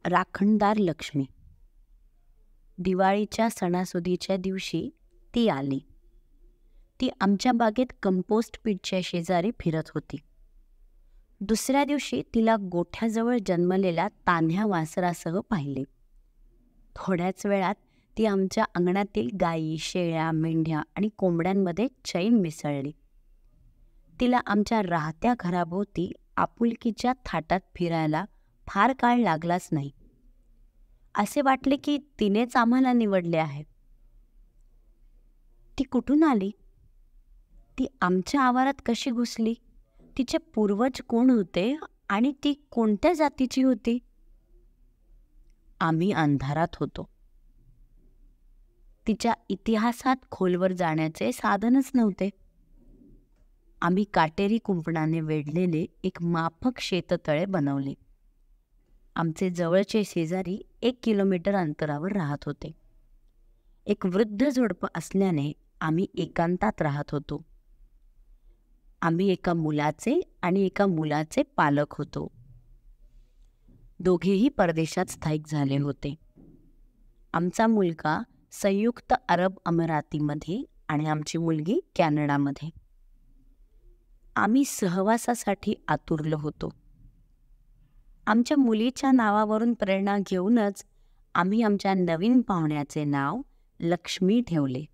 राखणदार लक्ष्मी. दिवाळीच्या सणासुदीच्या दिवशी ती आली. ती आमच्या बागेत कंपोस्ट पीटच्या शेजारी फिरत होती. दुसऱ्या दिवशी तिला गोठ्याजवळ जन्मलेल्या तान्ह्या वासरासह पाहिले. थोड्याच वेळात ती आमच्या अंगणातील गायी, शेळ्या, मेंढ्या आणि कोंबड्यांमध्ये चैन मिसळली. तिला आमच्या राहत्या घराभोवती आपुलकीच्या थाटात फिरायला फार काळ लागलाच नाही. असे वाटले की तिनेच आम्हाला निवडले आहे. ती कुठून आली? ती आमच्या आवारात कशी घुसली? तिचे पूर्वज कोण होते आणि ती कोणत्या जातीची होती? आम्ही अंधारात होतो. तिच्या इतिहासात खोलवर जाण्याचे साधनच नव्हते. आम्ही काटेरी कुंपणाने वेढलेले एक माफक शेततळे बनवले. आमचे जवळचे शेजारी 1 किलोमीटर अंतरावर राहत होते. एक वृद्ध जोडपं असल्याने आम्ही एकांतात राहत होतो. आम्ही एका मुलाचे आणि एका मुलाचे पालक होतो. दोघेही परदेशात स्थायिक झाले होते. आमचा मुलगा संयुक्त अरब अमिरातीमध्ये आणि आमची मुलगी कॅनडामध्ये. आम्ही सहवासासाठी आतुरलो होतो. आमच्या मुलीच्या नावावरून प्रेरणा घेऊनच आम्ही आमच्या नवीन पाहुण्याचे नाव लक्ष्मी ठेवले.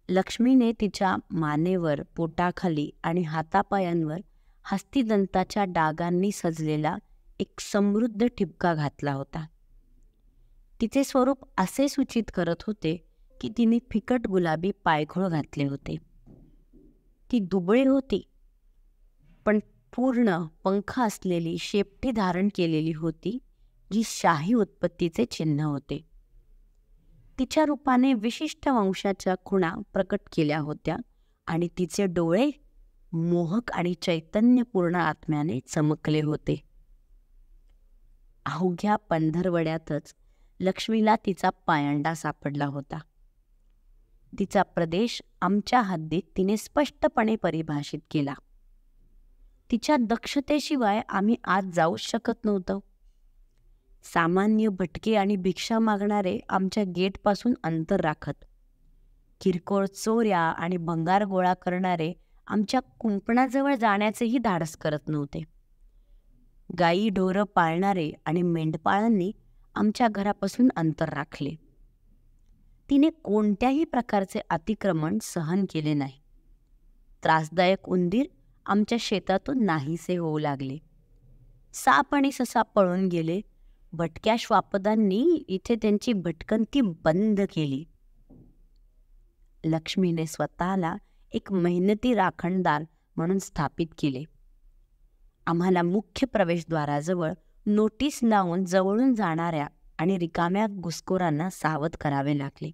लक्ष्मीने तिच्या मानेवर, पोटाखाली आणि हातापायांवर हस्तिदंताच्या डागांनी सजलेला एक समृद्ध ठिपका घातला होता. तिचे स्वरूप असे सूचित करत होते की तिने फिकट गुलाबी पायघोळ घातले होते. ती दुबळी होती, पण पूर्ण पंख असलेली शेपटी धारण केलेली होती, जी शाही उत्पत्तीचे चिन्ह होते. तिच्या रूपाने विशिष्ट वंशाच्या खुणा प्रकट केल्या होत्या आणि तिचे डोळे मोहक आणि चैतन्यपूर्ण आत्म्याने चमकले होते. अवघ्या पंधरवड्यातच लक्ष्मीला तिचा पायंडा सापडला होता. तिचा प्रदेश आमच्या हद्दीत तिने स्पष्टपणे परिभाषित केला. तिच्या दक्षतेशिवाय आम्ही आत जाऊ शकत नव्हतो. सामान्य भटके आणि भिक्षा मागणारे आमच्या गेटपासून अंतर राखत. किरकोळ चोऱ्या आणि भंगार गोळा करणारे आमच्या कुंपणाजवळ जाण्याचेही धाडस करत नव्हते. गायी ढोरं पाळणारे आणि मेंढपाळांनी आमच्या घरापासून अंतर राखले. तिने कोणत्याही प्रकारचे अतिक्रमण सहन केले नाही. त्रासदायक उंदीर आमच्या शेतातून नाहीसे होऊ लागले. साप आणि ससा पळून गेले. भटक्या श्वापदांनी इथे त्यांची भटकंती बंद केली. लक्ष्मीने स्वतःला एक मेहनती राखणदार म्हणून स्थापित केले. आम्हाला मुख्य प्रवेशद्वाराजवळ नोटीस लावून जवळून जाणाऱ्या आणि रिकाम्या घुसखोरांना सावध करावे लागले.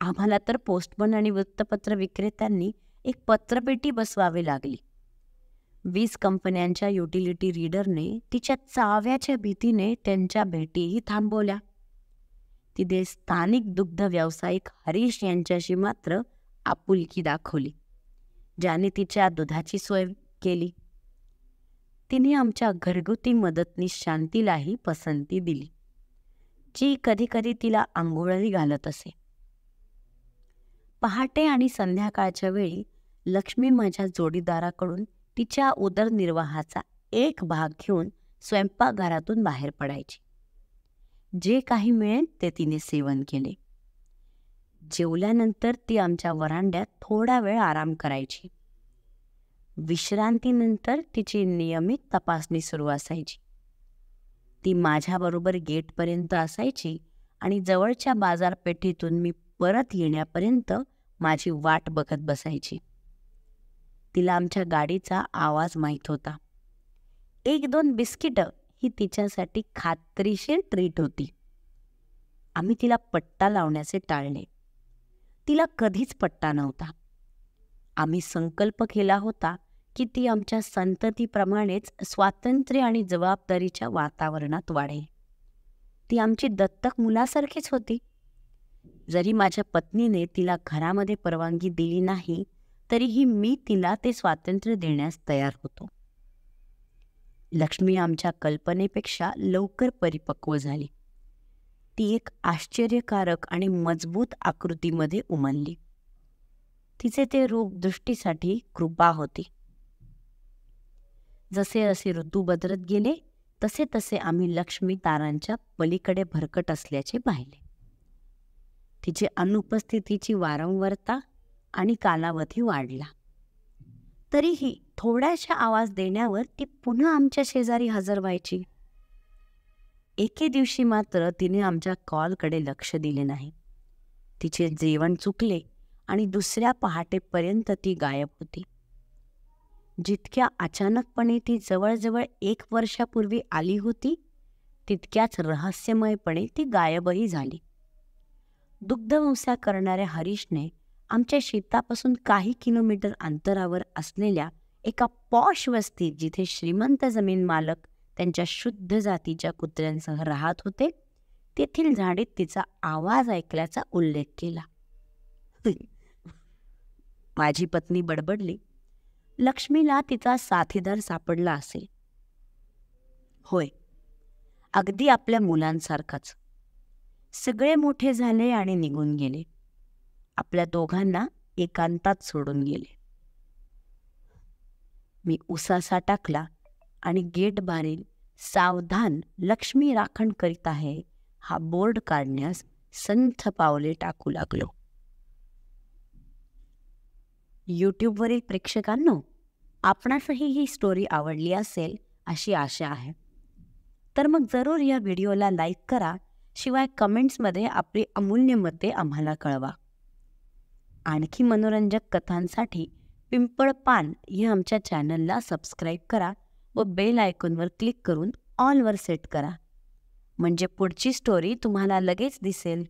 आम्हाला तर पोस्टमन आणि वृत्तपत्र विक्रेत्यांनी एक पत्रपेटी बसवावी लागली. 20 कंपन्यांच्या युटिलिटी रीडरने तिच्या चाव्याच्या भीतीने त्यांच्या भेटीही थांबवल्या. तिथे स्थानिक दुग्ध व्यावसायिक हरीश यांच्याशी मात्र आपुलकी दाखवली, ज्याने तिच्या दुधाची सोय केली. तिने आमच्या घरगुती मदतनीस शांतीलाही पसंती दिली, जी कधीकधी तिला आंघोळही घालत असे. पहाटे आणि संध्याकाळच्या वेळी लक्ष्मी माझ्या जोडीदाराकडून तिच्या उदरनिर्वाहाचा एक भाग घेऊन स्वयंपाकघरातून बाहेर पडायची. जे काही मिळेल ते तिने सेवन केले. जेवल्यानंतर ती आमच्या वरांड्यात थोडा वेळ आराम करायची. विश्रांतीनंतर तिची नियमित तपासणी सुरू असायची. ती माझ्याबरोबर गेटपर्यंत असायची आणि जवळच्या बाजारपेठेतून मी परत येण्यापर्यंत माझी वाट बघत बसायची. तिला आमच्या गाडीचा आवाज माहीत होता. 1-2 बिस्किटं ही तिच्यासाठी खात्रीशीर ट्रीट होती. आम्ही तिला पट्टा लावण्याचे टाळले. तिला कधीच पट्टा नव्हता. आम्ही संकल्प केला होता की ती आमच्या संततीप्रमाणेच स्वातंत्र्य आणि जबाबदारीच्या वातावरणात वाढेल. ती आमची दत्तक मुलासारखीच होती. जरी माझ्या पत्नीने तिला घरामध्ये परवानगी दिली नाही, तरीही मी तिला ते स्वातंत्र्य देण्यास तयार होतो. लक्ष्मी आमच्या कल्पनेपेक्षा लवकर परिपक्व झाली. ती एक आश्चर्यकारक आणि मजबूत आकृतीमध्ये उमलली. तिचे ते रूप दृष्टीसाठी कृपा होती. जसे जसे ऋतू बदलत गेले तसे तसे आम्ही लक्ष्मी तारांच्या पलीकडे भरकट असल्याचे पाहिले. तिची अनुपस्थितीची वारंवारता आणि कालावधी वाढला. तरीही थोड्याशा आवाज देण्यावर ती पुन्हा आमच्या शेजारी हजर व्हायची. एके दिवशी मात्र तिने आमच्या कॉलकडे लक्ष दिले नाही. तिचे जेवण चुकले आणि दुसऱ्या पहाटेपर्यंत ती गायब होती. जितक्या अचानकपणे ती जवळजवळ 1 वर्षापूर्वी आली होती, तितक्याच रहस्यमयपणे ती गायबही झाली. दुग्धव्यवसाय करणाऱ्या हरीशने आमच्या शेतापासून काही किलोमीटर अंतरावर असलेल्या एका पॉश वस्तीत, जिथे श्रीमंत जमीन मालक त्यांच्या शुद्ध जातीच्या कुत्र्यांसह राहत होते, तेथील झाडीत तिचा आवाज ऐकल्याचा उल्लेख केला. माझी पत्नी बडबडली, लक्ष्मीला तिचा साथीदार सापडला असेल. होय, अगदी आपल्या मुलांसारखाच. सगळे मोठे झाले आणि निघून गेले. आपल्या दोघांना एकांतात सोडून गेले. मी उसासा टाकला आणि गेट बारील सावधान लक्ष्मी राखण करीत आहे हा बोर्ड काढण्यास संथ पावले टाकू लागलो. यूट्यूबवरील प्रेक्षकांनो, आपणासही ही स्टोरी आवडली असेल अशी आशा आहे. तर मग जरूर या व्हिडिओला लाईक करा. शिवाय कमेंट्समध्ये आपली अमूल्य मते आम्हाला कळवा. आणखी मनोरंजक कथांसाठी पिंपळ पान या आमच्या चॅनलला सबस्क्राईब करा व बेल आयकॉनवर क्लिक करून ऑलवर सेट करा. म्हणजे पुढची स्टोरी तुम्हाला लगेच दिसेल.